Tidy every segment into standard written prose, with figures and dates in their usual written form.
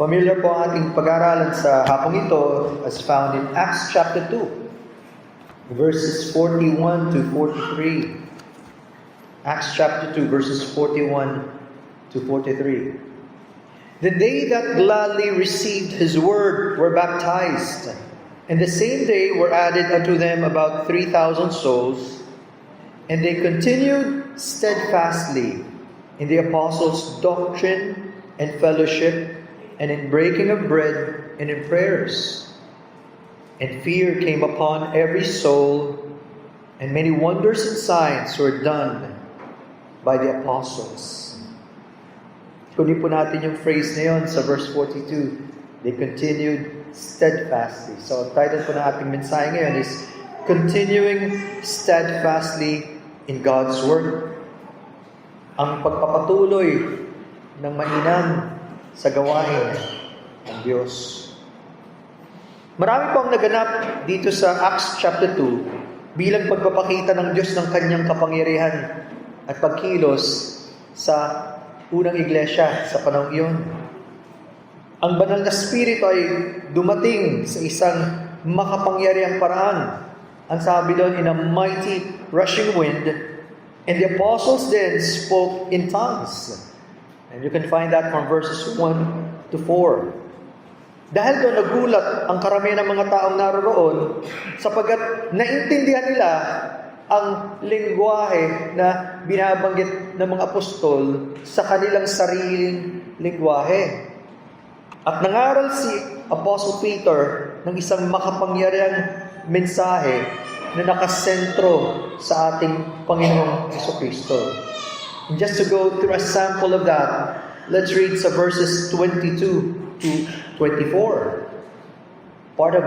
Familiar po ang ating pag-aaralan sa hapong ito as found in Acts chapter 2, verses 41 to 43. Acts chapter 2, verses 41 to 43. The day that gladly received his word were baptized, and the same day were added unto them about 3,000 souls, and they continued steadfastly in the apostles' doctrine and fellowship, and in breaking of bread, and in prayers. And fear came upon every soul, and many wonders and signs were done by the apostles. Kunin po natin yung phrase na yun sa verse 42. They continued steadfastly. So, ang title po ng ating mensahe ngayon is Continuing Steadfastly in God's Word. Ang pagpapatuloy ng mainam sa gawain ng Diyos. Marami pong naganap dito sa Acts chapter 2 bilang pagpapakita ng Diyos ng kanyang kapangyarihan at pagkilos sa unang iglesia sa panahon iyon. Ang banal na spirito ay dumating sa isang makapangyarihang paraan. Ang sabi doon, in a mighty rushing wind, and the apostles then spoke in tongues. And you can find that from verses 1 to 4. Dahil doon nagulat ang karamihan ng mga taong naroroon sapagkat naintindihan nila ang lengguwahe na binabanggit ng mga apostol sa kanilang sariling lengguwahe. At nangaral si Apostle Peter ng isang makapangyarihang mensahe na nakasentro sa ating Panginoong Jesucristo. And just to go through a sample of that, let's read sa verses 22 to 24. Part of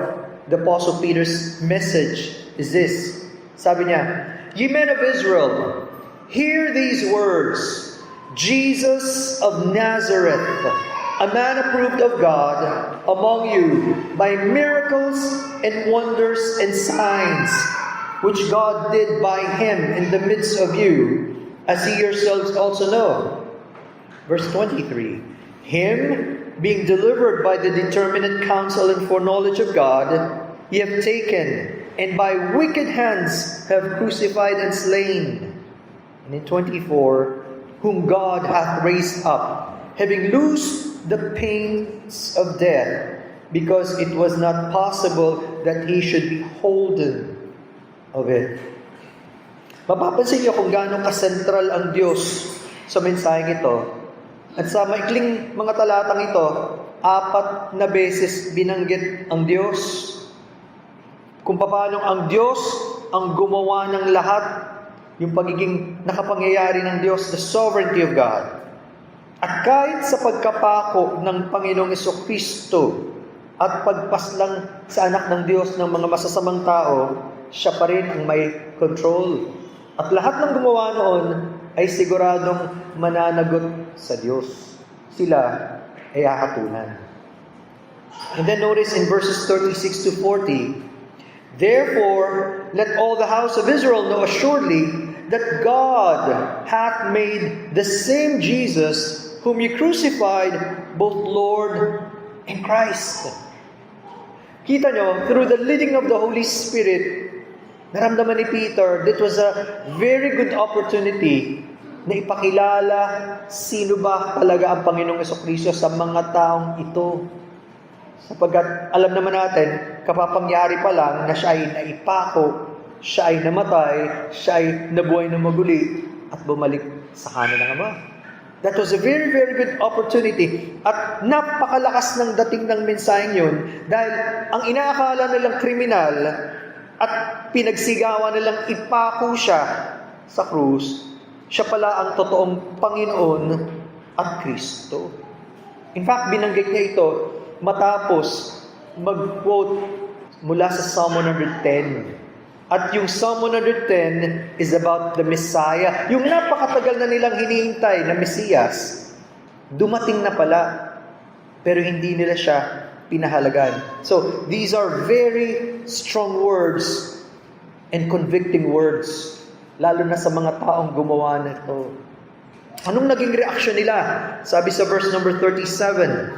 the Apostle Peter's message is this. Sabi niya, "Ye men of Israel, hear these words. Jesus of Nazareth, a man approved of God among you by miracles and wonders and signs, which God did by him in the midst of you, as ye yourselves also know." Verse 23, "Him, being delivered by the determinate counsel and foreknowledge of God, ye have taken, and by wicked hands have crucified and slain." And in 24, "Whom God hath raised up, having loosed the pains of death, because it was not possible that he should be holden of it." Mapapansin niyo kung gaano kasentral ang Diyos sa mensaheng ito. At sa maikling mga talatang ito, 4 na beses binanggit ang Diyos. Kung paano ang Diyos ang gumawa ng lahat, yung pagiging nakapangyayari ng Diyos, the sovereignty of God. At kahit sa pagkapako ng Panginoong Jesucristo at pagpaslang sa anak ng Diyos ng mga masasamang tao, siya pa rin ang may control. At lahat ng gumawa noon ay siguradong mananagot sa Diyos. Sila ay hahatulan. And then notice in verses 36 to 40, "Therefore, let all the house of Israel know assuredly that God hath made the same Jesus whom ye crucified, both Lord and Christ." Kita nyo, through the leading of the Holy Spirit, naramdaman ni Peter, that was a very good opportunity na ipakilala sino ba talaga ang Panginoong Jesucristo sa mga taong ito. Sapagkat alam naman natin, kapapangyari pa lang na siya ay naipako, siya ay namatay, siya ay nabuhay na maguli, at bumalik sa kanan ng Ama. That was a very, very good opportunity. At napakalakas ng dating ng mensaheng yun, dahil ang inaakala nilang kriminal, at pinagsigawan nilang ipako siya sa krus, siya pala ang totoong Panginoon at Kristo. In fact, binanggit niya ito matapos mag-quote mula sa Psalm 110. At yung Psalm 110 is about the Messiah. Yung napakatagal na nilang hinihintay na Mesiyas, dumating na pala, pero hindi nila siya pinahalagan. So, these are very strong words and convicting words, lalo na sa mga taong gumawa nito. Anong naging reaksyon nila? Sabi sa verse number 37,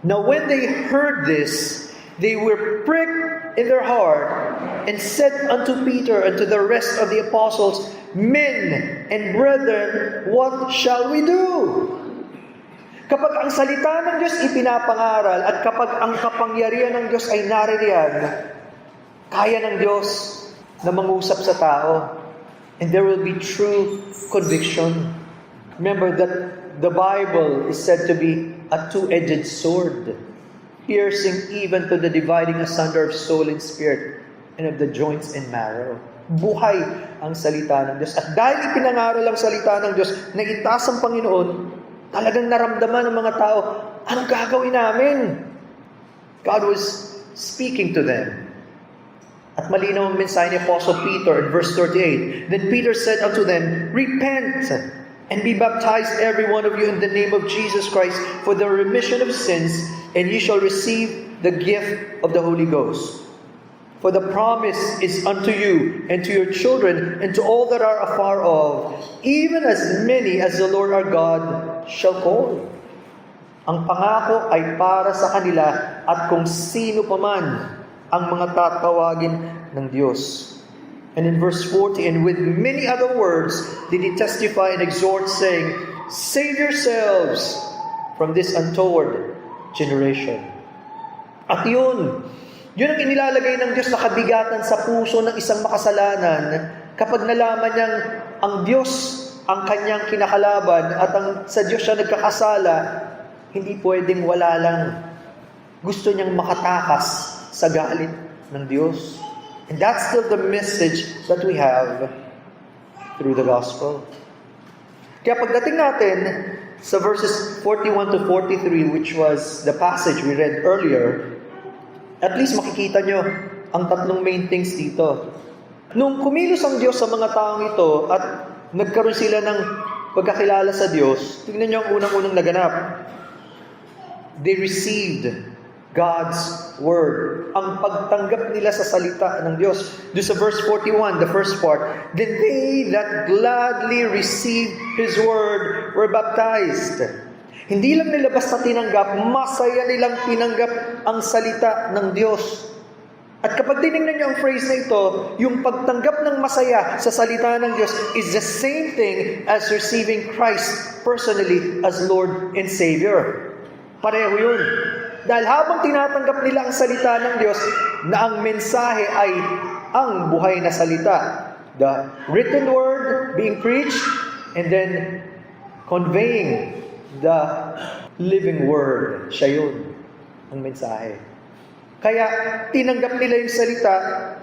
Now when they heard this, they were pricked in their heart, and said unto Peter and to the rest of the apostles, Men and brethren, what shall we do? Kapag ang salita ng Diyos ipinapangaral at kapag ang kapangyarihan ng Diyos ay naririyan, kaya ng Diyos na mangusap sa tao. And there will be true conviction. Remember that the Bible is said to be a two-edged sword, piercing even to the dividing asunder of soul and spirit, and of the joints and marrow. Buhay ang salita ng Diyos. At dahil ipinangaral ang salita ng Diyos na itaas ang Panginoon, talagang naramdaman ng mga tao, anong gagawin namin? God was speaking to them. At malinaw ang mensahe ni Apostle Peter in verse 38. Then Peter said unto them, Repent, and be baptized every one of you in the name of Jesus Christ for the remission of sins, and ye shall receive the gift of the Holy Ghost. For the promise is unto you, and to your children, and to all that are afar off, even as many as the Lord our God shall call. Ang pangako ay para sa kanila at kung sino paman ang mga tatawagin ng Diyos. And in verse 40, and with many other words did he testify and exhort, saying, Save yourselves from this untoward generation. At yun ang inilalagay ng Diyos na kabigatan sa puso ng isang makasalanan kapag nalaman niyang ang Diyos ang kanyang kinakalaban at sa Diyos siya nagkakasala, hindi pwedeng wala lang. Gusto niyang makatakas sa galit ng Diyos. And that's still the message that we have through the gospel. Kaya pagdating natin sa verses 41 to 43, which was the passage we read earlier, at least makikita nyo ang tatlong main things dito. Nung kumilos ang Diyos sa mga taong ito at nagkaroon sila ng pagkakilala sa Diyos, tingnan nyo ang unang-unang naganap. They received God's Word. Ang pagtanggap nila sa salita ng Diyos. Doon sa verse 41, the first part, Then they that gladly received His Word were baptized. Hindi lang nila basta tinanggap, masaya nilang tinanggap ang salita ng Diyos. At kapag tinignan niyo ang phrase na ito, yung pagtanggap ng masaya sa salita ng Diyos is the same thing as receiving Christ personally as Lord and Savior. Pareho yun. Dahil habang tinatanggap nila ang salita ng Diyos, na ang mensahe ay ang buhay na salita. The written word being preached, and then conveying the living word. Siya yun, ang mensahe. Kaya tinanggap nila yung salita,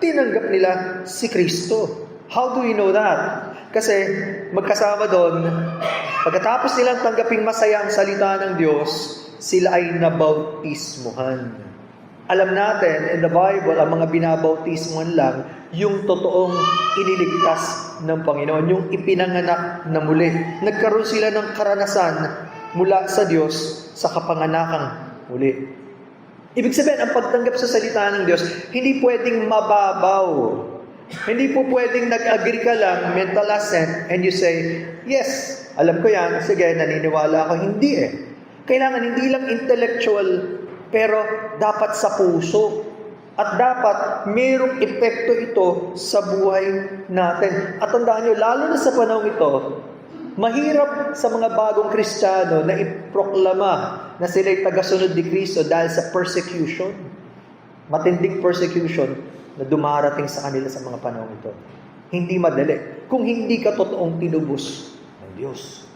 tinanggap nila si Kristo. How do we know that? Kasi magkasama doon, pagkatapos nilang tanggaping masaya ang salita ng Diyos, sila ay nabautismuhan. Alam natin, in the Bible, ang mga binabautismuhan lang, yung totoong iniligtas ng Panginoon, yung ipinanganak na muli. Nagkaroon sila ng karanasan mula sa Diyos sa kapanganakang muli. Ibig sabihin, ang pagtanggap sa salita ng Diyos, hindi pwedeng mababaw. Hindi po pwedeng nag-agree ka lang, mental assent, and you say, yes, alam ko yan, sige, naniniwala ako. Hindi eh. Kailangan hindi lang intellectual, pero dapat sa puso. At dapat mayroong epekto ito sa buhay natin. At tandaan nyo, lalo na sa panahon ito, mahirap sa mga bagong Kristiyano na iproklama na sila'y tagasunod ni Kristo dahil sa persecution. Matinding persecution na dumarating sa kanila sa mga panahon ito. Hindi madali. Kung hindi ka totoong tinubos ng Diyos.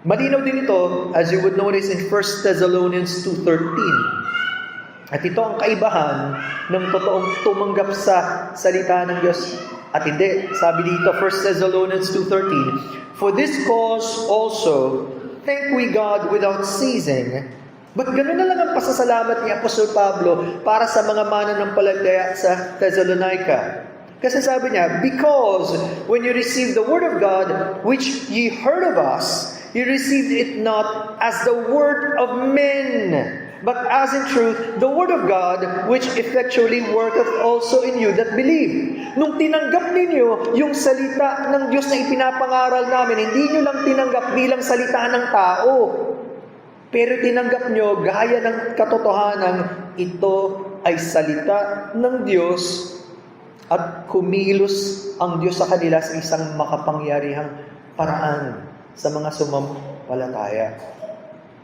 Malinaw din ito, as you would notice in 1 Thessalonians 2:13. At ito ang kaibahan ng totoong tumanggap sa salita ng Diyos at hindi. Sabi dito, 1 Thessalonians 2:13, For this cause also, thank we God without ceasing. But gano'n na lang ang pasasalamat ni Apostol Pablo para sa mga mananampalataya sa Thessalonica. Kasi sabi niya, Because when you received the word of God, which ye heard of us, ye received it not as the word of men, but as in truth, the word of God, which effectually worketh also in you that believe. Nung tinanggap ninyo yung salita ng Diyos na ipinapangaral namin, hindi nyo lang tinanggap bilang salita ng tao. Pero tinanggap nyo gaya ng katotohanan, ito ay salita ng Diyos at kumilos ang Diyos sa kanila sa isang makapangyarihang paraan sa mga sumampalataya.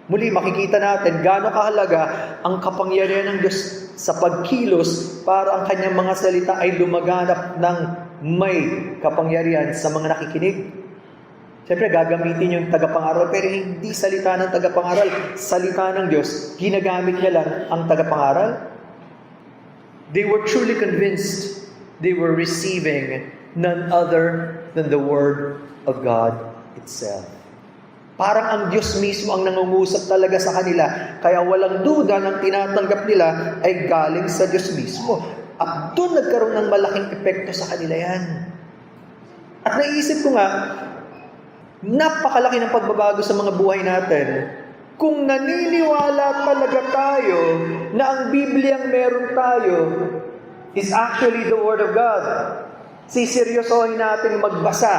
Muli, makikita natin gaano kahalaga ang kapangyarihan ng Diyos sa pagkilos para ang kanyang mga salita ay lumaganap ng may kapangyarihan sa mga nakikinig. Siyempre, gagamitin yung tagapangaral, pero hindi salita ng tagapangaral. Salita ng Diyos, ginagamit niya lang ang tagapangaral. They were truly convinced they were receiving none other than the Word of God itself. Parang ang Diyos mismo ang nangungusap talaga sa kanila. Kaya walang duda ng tinatanggap nila ay galing sa Diyos mismo. At doon nagkaroon ng malaking epekto sa kanila yan. At naisip ko nga, napakalaki ng pagbabago sa mga buhay natin. Kung naniniwala talaga tayo na ang Bibliang meron tayo is actually the Word of God. Siseryosohin natin magbasa.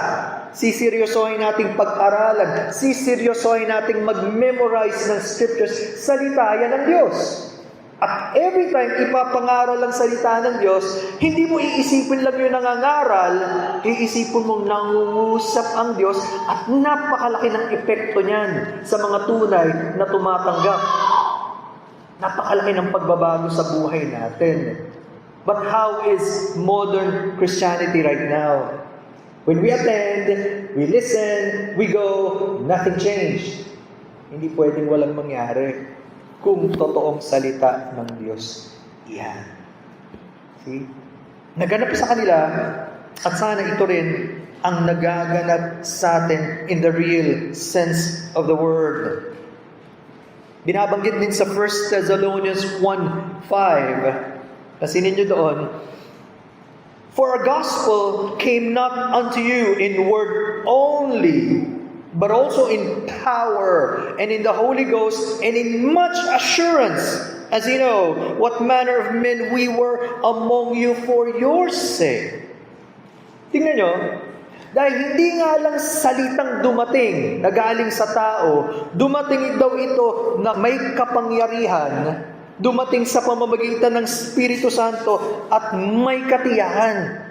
Siseryosohin nating pag-aralan. Siseryosohin nating mag-memorize ng scriptures. Salita yan ng Diyos. At every time ipapangaral ang salita ng Diyos, hindi mo iisipin lang yung nangangaral, iisipin mong nangungusap ang Diyos at napakalaki ng epekto niyan sa mga tunay na tumatanggap. Napakalaki ng pagbabago sa buhay natin. But how is modern Christianity right now? When we attend, we listen, we go, nothing changed. Hindi pwedeng walang mangyari kung totoong salita ng Diyos iyan. See? Naganap sa kanila at sana ito rin ang nagaganap sa atin in the real sense of the word. Binabanggit din sa 1 Thessalonians 1:5. Pasinin nyo doon, for our gospel came not unto you in word only, but also in power, and in the Holy Ghost, and in much assurance, as you know, what manner of men we were among you for your sake. Tingnan nyo, dahil hindi nga lang salitang dumating na galing sa tao, dumating daw ito na may kapangyarihan, dumating sa pamamagitan ng Espiritu Santo at may katiyahan.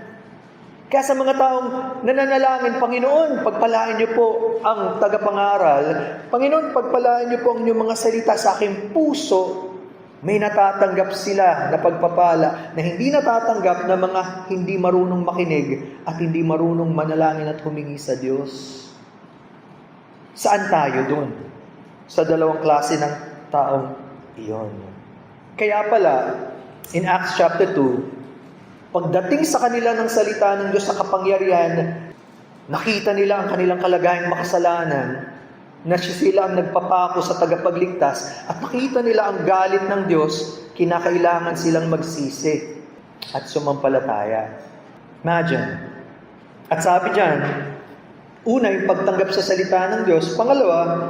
Kaya sa mga taong nananalangin, Panginoon, pagpalain niyo po ang tagapangaral. Panginoon, pagpalain niyo po ang inyong mga salita sa aking puso. May natatanggap sila na pagpapala na hindi natatanggap na mga hindi marunong makinig at hindi marunong manalangin at humingi sa Diyos. Saan tayo doon? Sa dalawang klase ng taong iyon. Kaya pala, in Acts chapter 2, pagdating sa kanila ng salita ng Diyos sa kapangyarihan, nakita nila ang kanilang kalagayang makasalanan, na sila ang nagpapako sa tagapagligtas, at nakita nila ang galit ng Diyos, kinakailangan silang magsisi at sumampalataya. Imagine. At sabi dyan, una, yung pagtanggap sa salita ng Diyos. Pangalawa,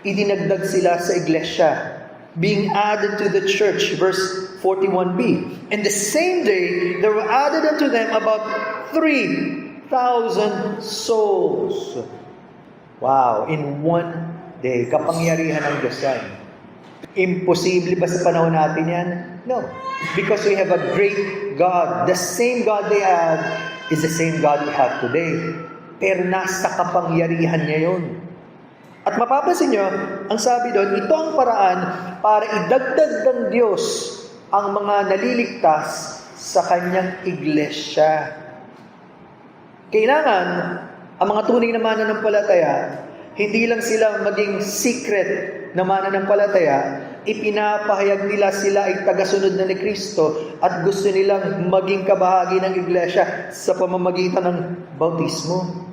idinagdag sila sa iglesia, being added to the church, verse 41b. And the same day, there were added unto them about 3,000 souls. Wow, in one day, kapangyarihan ng Diyos yan. Imposible ba sa panahon natin yan? No. Because we have a great God. The same God they had is the same God we have today. Pero nasa kapangyarihan niya yun. At mapapansin nyo, ang sabi doon, ito ang paraan para idagdag ng Diyos ang mga naliligtas sa kanyang iglesia. Kailangan, ang mga tunay na mananampalataya, hindi lang sila maging secret na mananampalataya, ipinapahayag nila sila ay tagasunod na ni Kristo at gusto nilang maging kabahagi ng iglesia sa pamamagitan ng bautismo.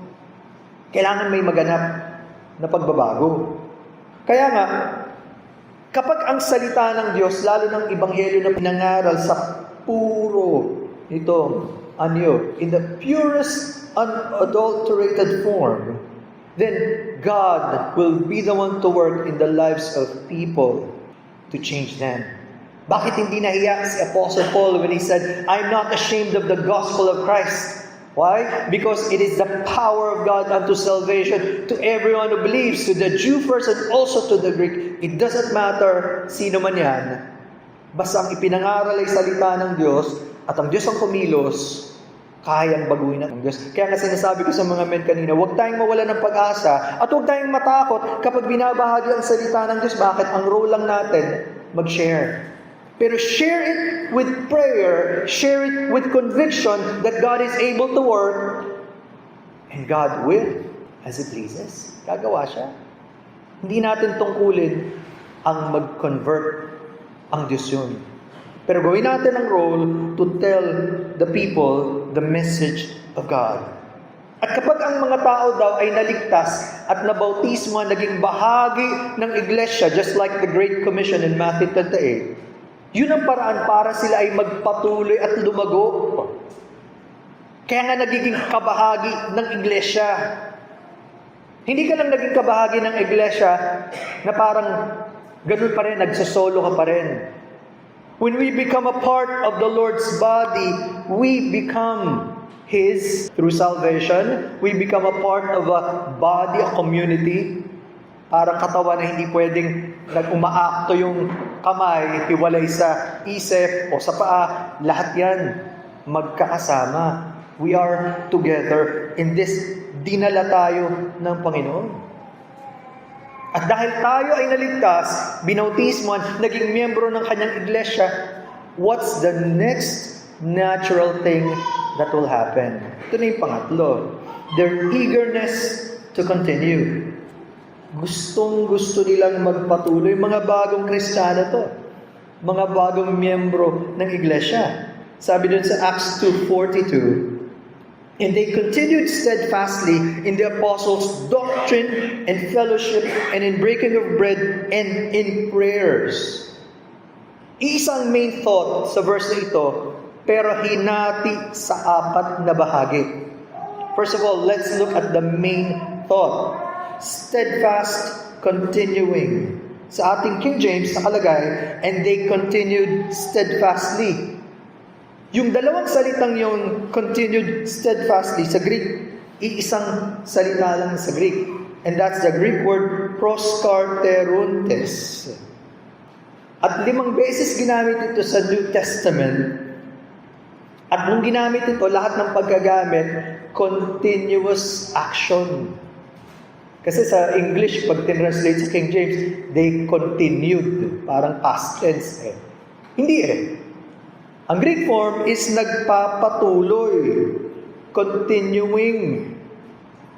Kailangan may maganap na pagbabago. Kaya nga, kapag ang salita ng Diyos, lalo ng ebanghelyo na pinangaral sa puro ito, in the purest, unadulterated form, then God will be the one to work in the lives of people to change them. Bakit hindi nahiya si Apostle Paul when he said, I'm not ashamed of the gospel of Christ, Why? Because it is the power of God unto salvation to everyone who believes, to the Jew first and also to the Greek. It doesn't matter sino man yan. Basta ang ipinangaral ay salita ng Diyos at ang Diyos ang kumilos, kayang baguhin ng Diyos. Kaya nga sinasabi ko sa mga men kanina, huwag tayong mawala ng pag-asa at huwag tayong matakot kapag binabahagi ang salita ng Diyos. Bakit? Ang role lang natin, mag-share. Pero share it with prayer, share it with conviction that God is able to work, and God will, as He pleases. Gagawa siya. Hindi natin tungkulin ang mag-convert ang Diyos yun. Pero gawin natin ang role to tell the people the message of God. At kapag ang mga tao daw ay naligtas at nabautismo, naging bahagi ng iglesia, just like the Great Commission in Matthew 28, yun ang paraan para sila ay magpatuloy at lumago. Kaya nga nagiging kabahagi ng iglesia. Hindi ka lang naging kabahagi ng iglesia na parang ganun pa rin, nagsosolo ka pa rin. When we become a part of the Lord's body, we become His through salvation. We become a part of a body, a community. Parang katawan na hindi pwedeng umaakto yung kamay, hiwalay sa isip o sa paa. Lahat yan magkakasama. We are together in this. Dinala tayo ng Panginoon. At dahil tayo ay naligtas, binautismoan, naging miyembro ng kanyang iglesia, what's the next natural thing that will happen? Ito na yung pangatlo. Their eagerness to continue. Gustong-gusto nilang magpatuloy. Mga bagong Kristiyano to. Mga bagong miyembro ng iglesia. Sabi dun sa Acts 2:42, and they continued steadfastly in the apostles' doctrine and fellowship and in breaking of bread and in prayers. Isang main thought sa verse na ito, pero hinati sa apat na bahagi. First of all, let's look at the main thought. Steadfast continuing. Sa ating King James nakalagay, and they continued steadfastly. Yung dalawang salitang yung continued steadfastly sa Greek, iisang salita lang sa Greek. And that's the Greek word proskarterontes. At 5 beses ginamit ito sa New Testament. At nung ginamit ito, lahat ng paggagamit, continuous action. Kasi sa English, pag tinranslate sa King James, they continued. Parang past tense eh. Hindi eh. Ang Greek form is nagpapatuloy. Continuing.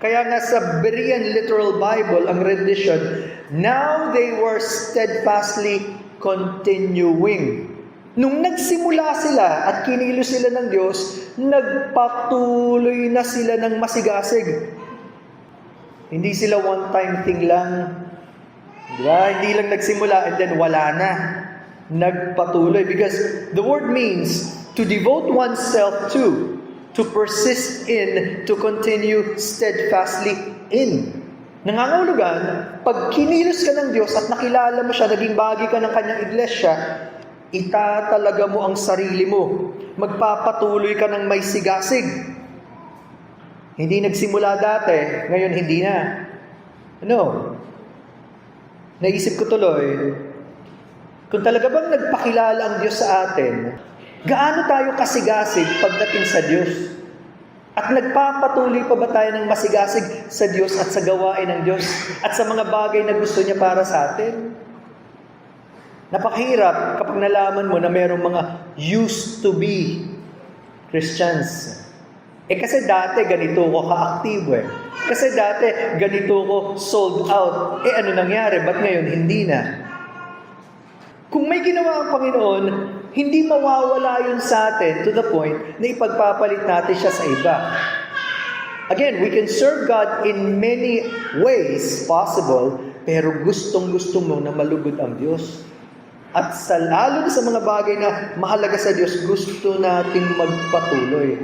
Kaya nga sa Berean Literal Bible, ang rendition, now they were steadfastly continuing. Nung nagsimula sila at kinilos sila ng Diyos, nagpatuloy na sila ng masigasig. Hindi sila one-time thing lang. Diba? Hindi lang nagsimula and then wala na. Nagpatuloy. Because the word means to devote oneself to persist in, to continue steadfastly in. Nangangahulugan, pag kinilos ka ng Diyos at nakilala mo siya, naging bagay ka ng kanyang iglesia, itatalaga mo ang sarili mo. Magpapatuloy ka ng may sigasig. Hindi nagsimula dati, ngayon hindi na. No. Naisip ko tuloy, kung talaga bang nagpakilala ang Diyos sa atin, gaano tayo kasigasig pagdating sa Diyos? At nagpapatuloy pa ba tayo ng masigasig sa Diyos at sa gawain ng Diyos at sa mga bagay na gusto niya para sa atin? Napakahirap kapag nalaman mo na mayroong mga used to be Christians. Kasi dati ganito ko ka-aktibo eh. Kasi dati ganito ko sold out. Ano nangyari? Ba't ngayon hindi na? Kung may ginawa ang Panginoon, hindi mawawala yun sa atin to the point na ipagpapalit natin siya sa iba. Again, we can serve God in many ways possible, pero gustong-gusto mo na malugod ang Diyos. At lalo na sa mga bagay na mahalaga sa Diyos, gusto nating magpatuloy.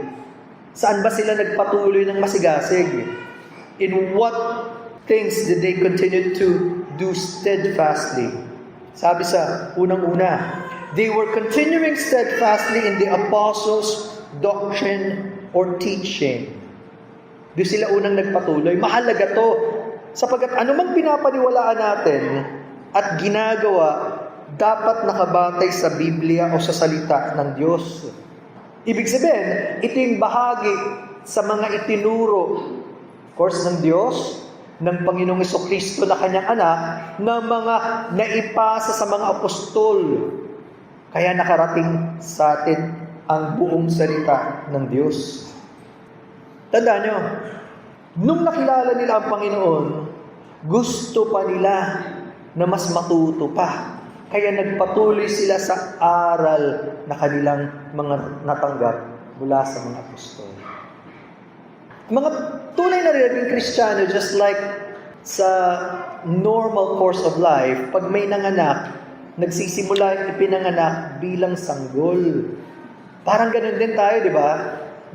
Saan ba sila nagpatuloy ng masigasig? In what things did they continue to do steadfastly? Sabi sa unang-una, they were continuing steadfastly in the apostles' doctrine or teaching. Doon sila unang nagpatuloy. Mahalaga to. Sapagkat anumang pinapaniwalaan natin at ginagawa, dapat nakabatay sa Biblia o sa salita ng Diyos. Ibig sabihin, ito yung bahagi sa mga itinuro, of course, ng Diyos, ng Panginoong Jesucristo na kanyang anak, na mga naipasa sa mga apostol. Kaya nakarating sa atin ang buong salita ng Diyos. Tandaan nyo, nung nakilala nila ang Panginoon, gusto pa nila na mas matuto pa. Kaya nagpatuloy sila sa aral na kanilang mga natanggap mula sa mga apostol. Mga tunay na rin Kristiyano, just like sa normal course of life, pag may nanganak, nagsisimula ipinanganak bilang sanggol. Parang ganun din tayo, di ba?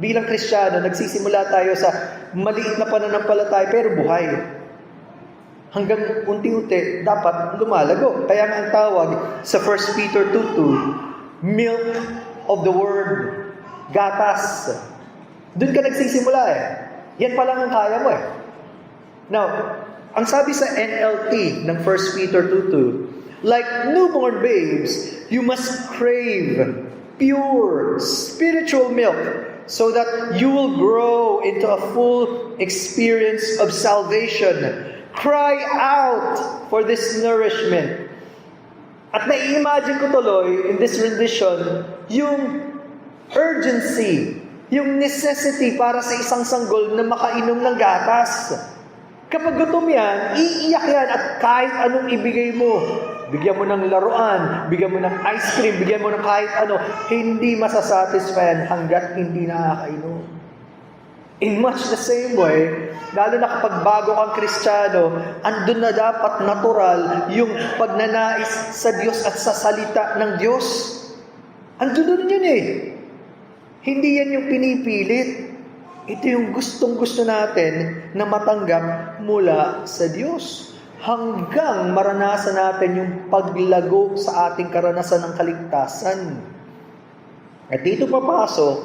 Bilang Kristiyano, nagsisimula tayo sa maliit na pananampalataya pero buhay. Hanggang unti-unti, dapat lumalago. Kaya nga ang tawag sa 1 Peter 2:2, milk of the word, gatas. Doon ka nagsisimula eh. Yan pa lang ang kaya mo eh. Now, ang sabi sa NLT ng 1 Peter 2:2, like newborn babes, you must crave pure spiritual milk so that you will grow into a full experience of salvation. Cry out for this nourishment. At nai-imagine ko tuloy in this rendition yung urgency, yung necessity para sa isang sanggol na makainom ng gatas. Kapag gutom yan, iiyak yan at kahit anong ibigay mo, bigyan mo ng laruan, bigyan mo ng ice cream, bigyan mo ng kahit ano, hindi masasatisfy hanggat hindi nakakainom. In much the same way, lalo na kapag bago kang Kristiyano, andun na dapat natural yung pagnanais sa Diyos at sa salita ng Diyos. Andun yun eh. Hindi yan yung pinipilit. Ito yung gustong-gusto natin na matanggap mula sa Diyos. Hanggang maranasan natin yung paglago sa ating karanasan ng kaligtasan. At dito papasok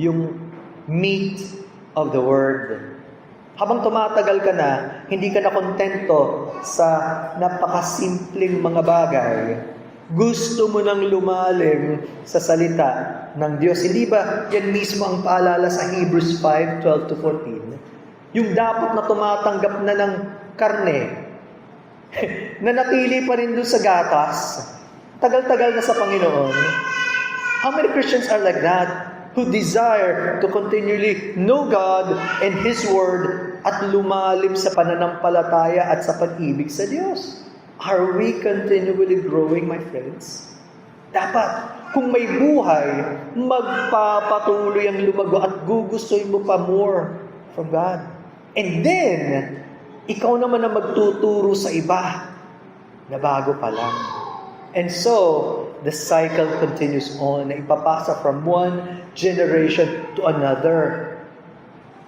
yung meat of the Word. Habang tumatagal ka na, hindi ka na kontento sa napakasimpleng mga bagay. Gusto mo nang lumalim sa salita ng Diyos. Hindi ba yan mismo ang paalala sa Hebrews 5:12-14? Yung dapat na tumatanggap na ng karne, nanatili pa rin doon sa gatas, tagal-tagal na sa Panginoon. How many Christians are like that? Who desire to continually know God and His Word at lumalim sa pananampalataya at sa pag-ibig sa Diyos. Are we continually growing, my friends? Dapat, kung may buhay, magpapatuloy ang lumago at gugustuhin mo pa more from God. And then, ikaw naman ang magtuturo sa iba na bago pa lang. And so, the cycle continues on, na ipapasa from one generation to another.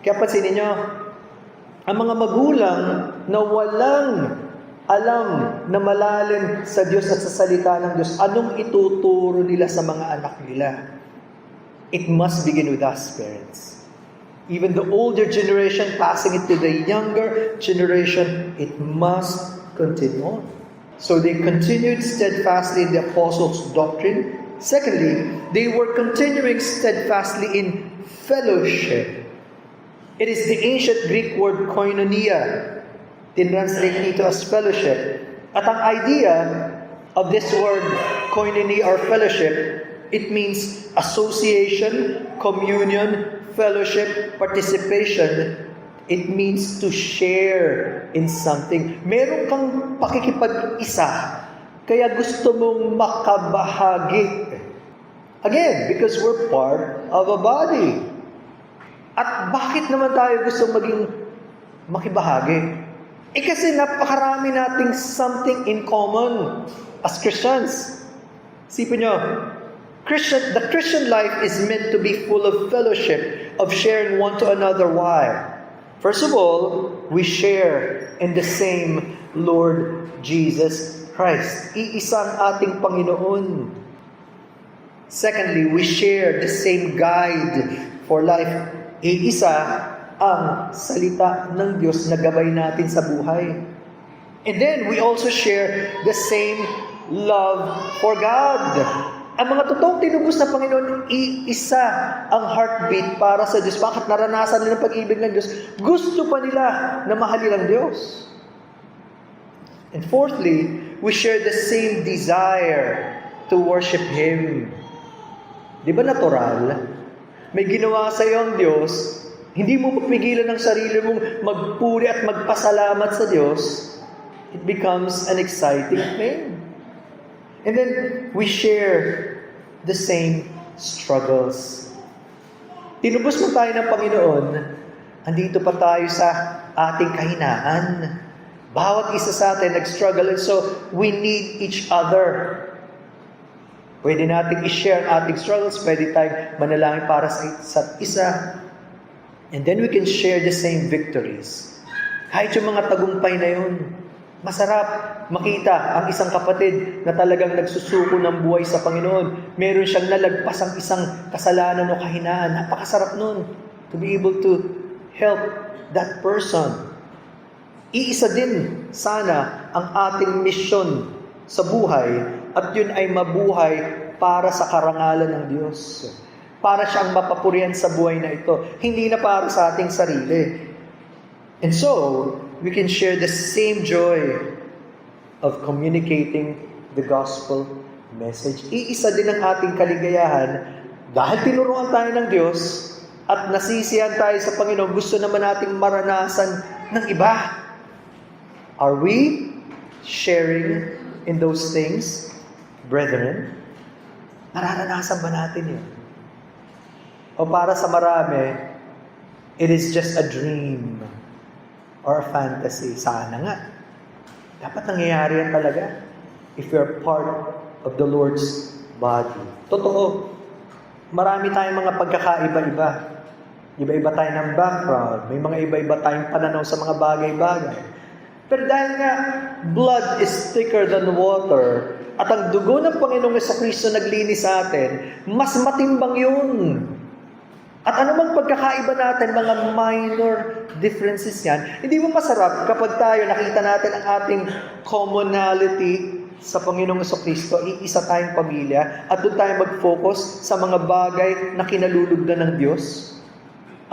Kaya pansinin nyo, ang mga magulang na walang alam na malalim sa Diyos at sa salita ng Diyos, anong ituturo nila sa mga anak nila? It must begin with us, parents. Even the older generation passing it to the younger generation, it must continue on. So they continued steadfastly in the apostles' doctrine. Secondly, they were continuing steadfastly in fellowship. It is the ancient Greek word koinonia, tinranslate dito as fellowship. At ang idea of this word koinonia or fellowship, it means association, communion, fellowship, participation. It means to share in something. Meron kang pakikipag-isa, kaya gusto mong makabahagi. Again, because we're part of a body. At bakit naman tayo gusto maging makibahagi? Kasi napakarami nating something in common as Christians. Sipin nyo, the Christian life is meant to be full of fellowship, of sharing one to another. Why? First of all, we share in the same Lord Jesus Christ. Iisa ang ating Panginoon. Secondly, we share the same guide for life. Iisa ang salita ng Diyos na gabay natin sa buhay. And then, we also share the same love for God. Ang mga totoong tinubos na Panginoon, iisa ang heartbeat para sa Diyos. Bakit naranasan nila ang pag-ibig ng Diyos? Gusto pa nila na mahalin ang Diyos. And fourthly, we share the same desire to worship Him. Di ba natural? May ginawa sa iyo ang Diyos, hindi mo mapigilan ang sarili mong magpuri at magpasalamat sa Diyos. It becomes an exciting thing. And then, we share the same struggles. Tinubos mo tayo ng Panginoon, andito pa tayo sa ating kahinaan. Bawat isa sa atin nag-struggle, and so we need each other. Pwede natin i-share ang ating struggles, pwede tayong manalangin para sa isa't isa. And then we can share the same victories. Kahit yung mga tagumpay na yun, masarap makita ang isang kapatid na talagang nagsusuko ng buhay sa Panginoon. Meron siyang nalagpas ang isang kasalanan o kahinaan. Napakasarap nun to be able to help that person. Iisa din sana ang ating misyon sa buhay at yun ay mabuhay para sa karangalan ng Diyos. Para siyang mapapurihan sa buhay na ito. Hindi na para sa ating sarili. And so, we can share the same joy of communicating the gospel message. Iisa din ang ating kaligayahan dahil tinuruan tayo ng Diyos at nasisiyan tayo sa Panginoon. Gusto naman nating maranasan ng iba. Are we sharing in those things, brethren? Nararanasan ba natin yun? O para sa marami, it is just a dream or a fantasy. Sana nga. Dapat nangyayari yan talaga if you're part of the Lord's body. Totoo. Marami tayong mga pagkakaiba-iba. Iba-iba tayo ng background. May mga iba-iba tayong pananaw sa mga bagay-bagay. Pero dahil nga, blood is thicker than water, at ang dugo ng Panginoong Jesucristo naglinis sa atin, mas matimbang yun. At anumang pagkakaiba natin, mga minor differences yan, hindi mo masarap kapag tayo nakita natin ang ating commonality sa Panginoong Jesucristo, iisa tayong pamilya, at doon tayo mag-focus sa mga bagay na kinalulugdan ng Diyos.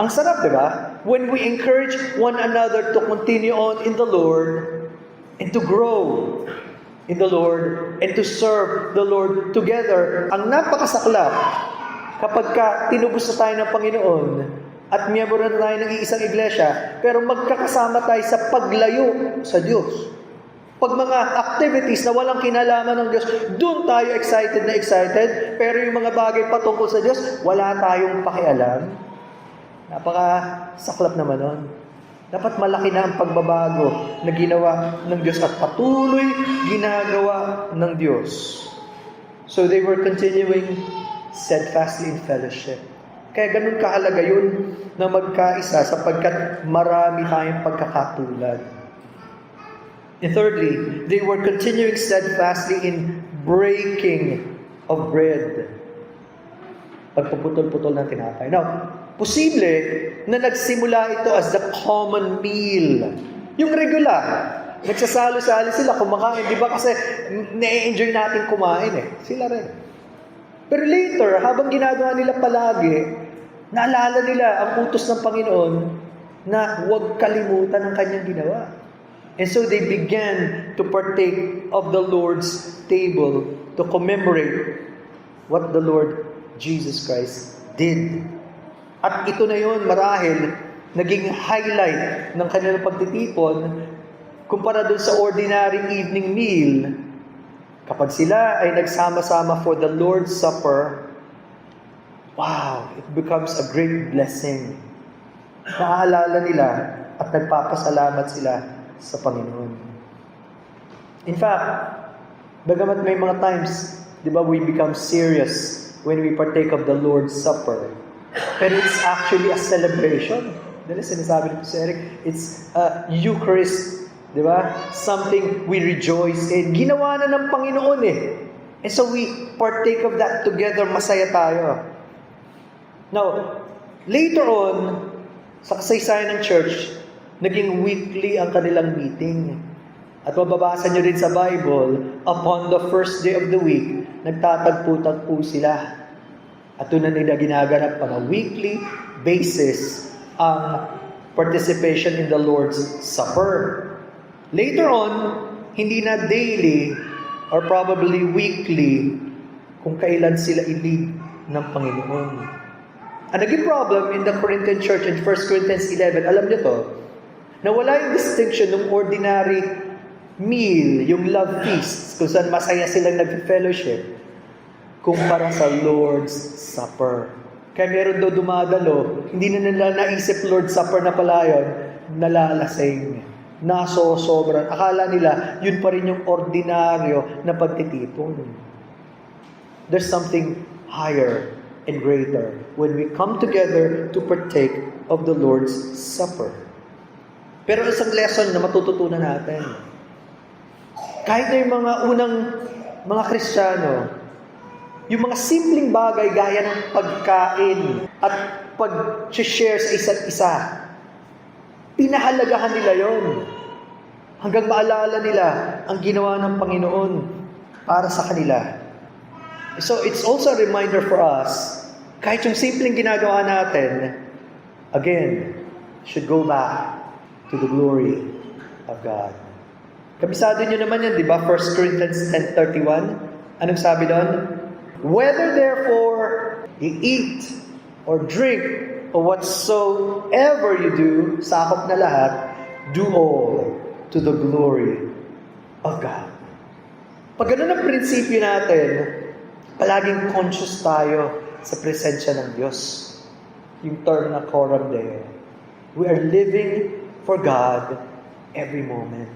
Ang sarap, di ba? When we encourage one another to continue on in the Lord and to grow in the Lord and to serve the Lord together, ang napakasaklap kapag tinubos na tayo ng Panginoon at miyembro na tayo ng iisang iglesia, pero magkakasama tayo sa paglayo sa Diyos. Pag mga activities na walang kinalaman ng Diyos, doon tayo excited na excited, pero yung mga bagay patungkol sa Diyos, wala tayong pakialam. Napakasaklap naman nun. Dapat malaki na ang pagbabago na ginawa ng Diyos at patuloy ginagawa ng Diyos. So they were continuing steadfastly in fellowship. Kaya ganun kahalaga yun na magkaisa sapagkat marami tayong pagkakatulad. And thirdly, they were continuing steadfastly in breaking of bread. Pagpuputol-putol ng tinapay. Now, posible na nagsimula ito as the common meal. Yung regular. Nagsasalo-salo sila kumakain. Di ba kasi na-enjoy natin kumain eh. Sila rin. Pero later, habang ginagawa nila palagi, naalala nila ang utos ng Panginoon na huwag kalimutan ang kanyang ginawa. And so they began to partake of the Lord's table to commemorate what the Lord Jesus Christ did. At ito na yun, marahil, naging highlight ng kanilang pagtitipon kumpara dun sa ordinary evening meal. Kapag sila ay nagsama-sama for the Lord's Supper, wow, it becomes a great blessing. Naaalala nila at nagpapasalamat sila sa Panginoon. In fact, bagamat may mga times, di ba, we become serious when we partake of the Lord's Supper. Pero it's actually a celebration. Dahil sinasabi ni Pastor Eric, it's a Eucharist. Di ba? Something we rejoice in. Ginawa na ng Panginoon eh. And so we partake of that together. Masaya tayo. Now, Later on, sa kasaysayan ng church, naging weekly ang kanilang meeting. At mababasa nyo rin sa Bible, upon the first day of the week, nagtatagpo-tagpo sila. At doon na nila ginaganap on a weekly basis ang participation in the Lord's Supper. Later on, hindi na daily or probably weekly kung kailan sila i-lead ng Panginoon. Ang naging problem in the Corinthian church in 1 Corinthians 11, alam niyo to, na wala yung distinction ng ordinary meal, yung love feasts, kung saan masaya silang nag-fellowship, kumpara sa Lord's Supper. Kaya meron daw dumadalo, hindi na nila naisip Lord's Supper na pala yun, nalalasing, nasosobran. Akala nila, yun pa rin yung ordinaryo na pagtitipon. There's something higher and greater when we come together to partake of the Lord's Supper. Pero isang lesson na matututunan natin, kahit na yung mga unang mga Kristiyano, yung mga simpleng bagay gaya ng pagkain at pag-share sa isa't isa, pinahalagahan nila yon hanggang maalala nila ang ginawa ng Panginoon para sa kanila. So it's also a reminder for us, kahit yung simpleng ginagawa natin, again, should go back to the glory of God. Kabisado nyo naman yan, di ba? 1 Corinthians 10:31. Anong sabi doon? Whether therefore you eat or drink or whatsoever you do, sakop na lahat, do all to the glory of God. Pag ganun ang prinsipyo natin, palaging conscious tayo sa presensya ng Diyos. Yung term na coram Deo. We are living for God every moment.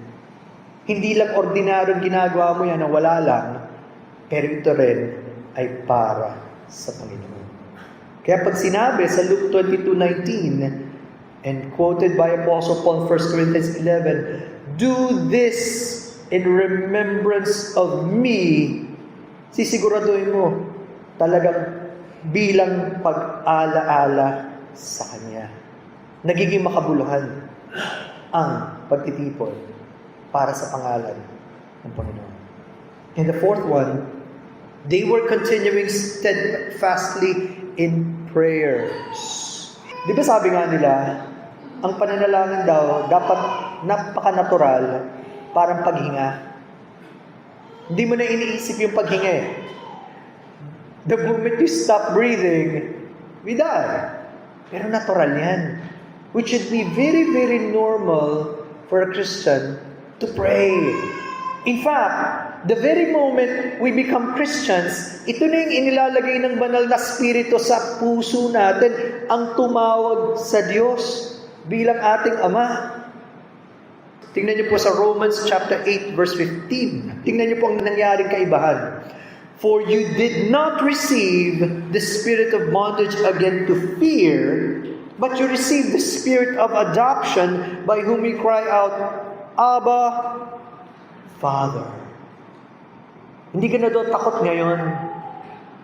Hindi lang ordinaryong ginagawa mo yan na wala lang, pero ito rin ay para sa Panginoon. Kaya pag sinabi sa Luke 22:19 and quoted by Apostle Paul in 1 Corinthians 11, do this in remembrance of me, sisiguraduhin mo talagang bilang pag-ala-ala sa Kanya. Nagiging makabuluhan ang pagtitipon para sa pangalan ng Panginoon. And the fourth one, they were continuing steadfastly in prayers. Di ba sabi nga nila, ang pananalangin daw dapat napaka-natural, parang paghinga. Hindi mo na iniisip yung paghinga eh. The moment you stop breathing, we die. Pero natural yan. Which should be very, very normal for a Christian to pray. In fact, the very moment we become Christians, ito na yung inilalagay ng banal na spirito sa puso natin, ang tumawag sa Diyos bilang ating Ama. Tingnan niyo po sa Romans chapter 8 verse 15. Tingnan niyo po ang nangyaring kaibahan. For you did not receive the spirit of bondage again to fear, but you received the spirit of adoption by whom we cry out, Abba, Father. Hindi ka na doon takot ngayon.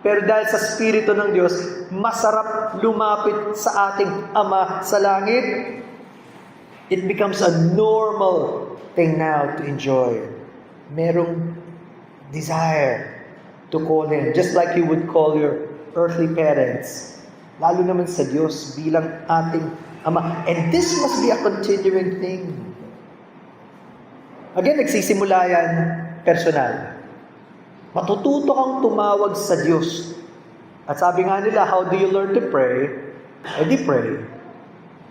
Pero dahil sa Espiritu ng Diyos, masarap lumapit sa ating Ama sa langit. It becomes a normal thing now to enjoy. Merong desire to call Him, just like you would call your earthly parents. Lalo naman sa Diyos bilang ating Ama. And this must be a continuing thing. Again, nagsisimula yan personal. Matututo kang tumawag sa Diyos. At sabi nga nila, how do you learn to pray? Eh di pray.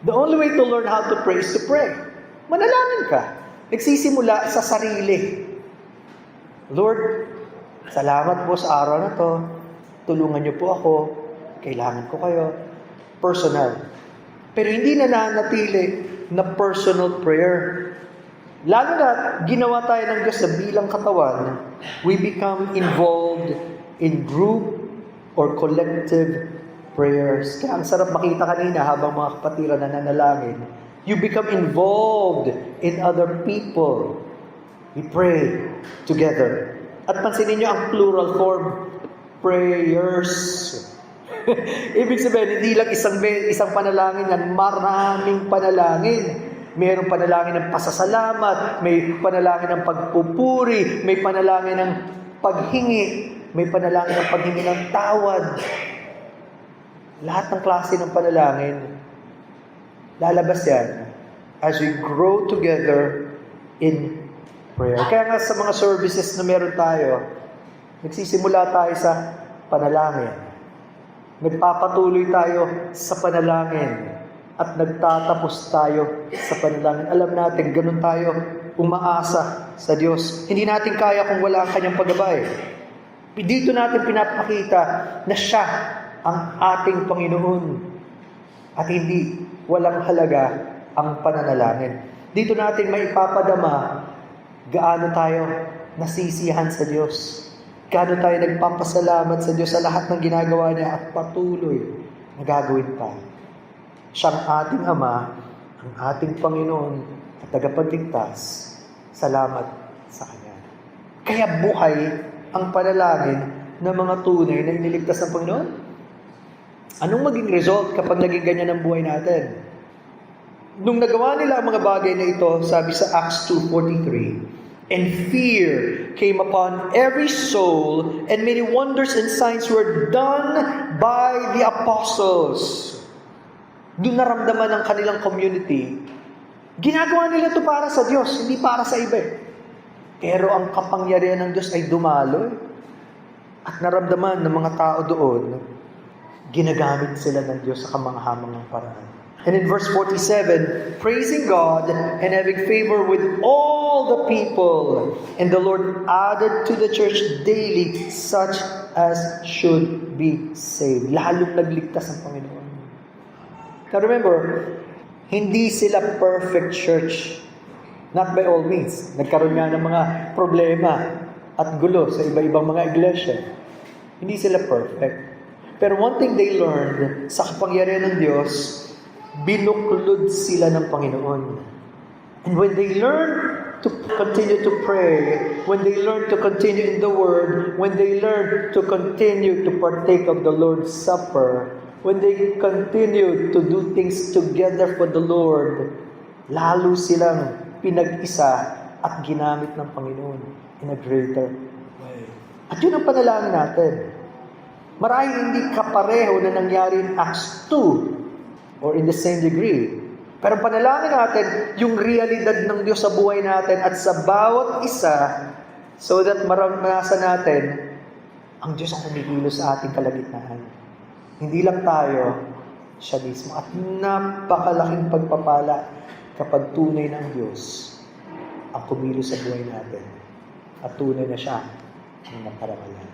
The only way to learn how to pray is to pray. Manalangin ka. Nagsisimula sa sarili. Lord, salamat po sa araw na to. Tulungan niyo po ako. Kailangan ko kayo. Personal. Pero hindi na nanatili na personal prayer. Lalo na ginawa tayo ng Diyos na bilang katawan, we become involved in group or collective prayers. Kaya ang sarap makita kanina habang mga kapatiran na nanalangin. You become involved in other people. We pray together. At pansinin niyo ang plural form, prayers. Ibig sabihin, hindi lang isang panalangin yan, maraming panalangin. Mayroong panalangin ng pasasalamat, may panalangin ng pagpupuri, may panalangin ng paghingi, may panalangin ng paghingi ng tawad. Lahat ng klase ng panalangin, lalabas yan as we grow together in prayer. Kaya nga sa mga services na meron tayo, nagsisimula tayo sa panalangin. Nagpapatuloy tayo sa panalangin. At nagtatapos tayo sa panalangin. Alam natin, ganun tayo umaasa sa Diyos. Hindi natin kaya kung wala ang Kanyang paggabay. Dito natin pinapakita na Siya ang ating Panginoon. At hindi walang halaga ang pananalangin. Dito natin maipapadama gaano tayo nasisiyahan sa Diyos. Gaano tayo nagpapasalamat sa Diyos sa lahat ng ginagawa niya at patuloy na gagawin pa. Siyang ating Ama, ang ating Panginoon at tagapagligtas. Salamat sa Kanya. Kaya buhay ang panalangin ng mga tunay na iniligtas ng Panginoon. Anong maging result kapag naging ganyan ang buhay natin? Nung nagawa nila ang mga bagay na ito, sabi sa Acts 2:43, and fear came upon every soul, and many wonders and signs were done by the apostles. Doon naramdaman ng kanilang community, ginagawa nila ito para sa Diyos, hindi para sa iba. Pero ang kapangyarihan ng Diyos ay dumaloy. At naramdaman ng mga tao doon, ginagamit sila ng Diyos sa kamanghamangang paraan. And in verse 47, praising God and having favor with all the people, and the Lord added to the church daily such as should be saved. Lalong nagligtas ang Panginoon. Now remember, hindi sila perfect church. Not by all means. Nagkaroon nga ng mga problema at gulo sa iba-ibang mga iglesia. Hindi sila perfect. Pero one thing they learned sa kapangyarihan ng Diyos, binuklod sila ng Panginoon. And when they learn to continue to pray, when they learn to continue in the Word, when they learn to continue to partake of the Lord's Supper, when they continue to do things together for the Lord, lalo silang pinag-isa at ginamit ng Panginoon in a greater way. At yun ang panalangin natin. Marahil hindi kapareho na nangyari in Acts 2 or in the same degree. Pero panalangin natin yung realidad ng Diyos sa buhay natin at sa bawat isa so that maranasan natin ang Diyos ang kumikilos sa ating kalagitnaan. Hindi lang tayo, siya mismo. At napakalaking pagpapala kapag tunay ng Diyos ang kumilos sa buhay natin. At tunay na siya ang naparangalan.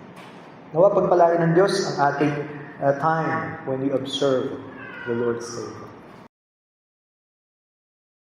Nawa pagpalain ng Diyos ang ating time when we observe the Lord's Supper.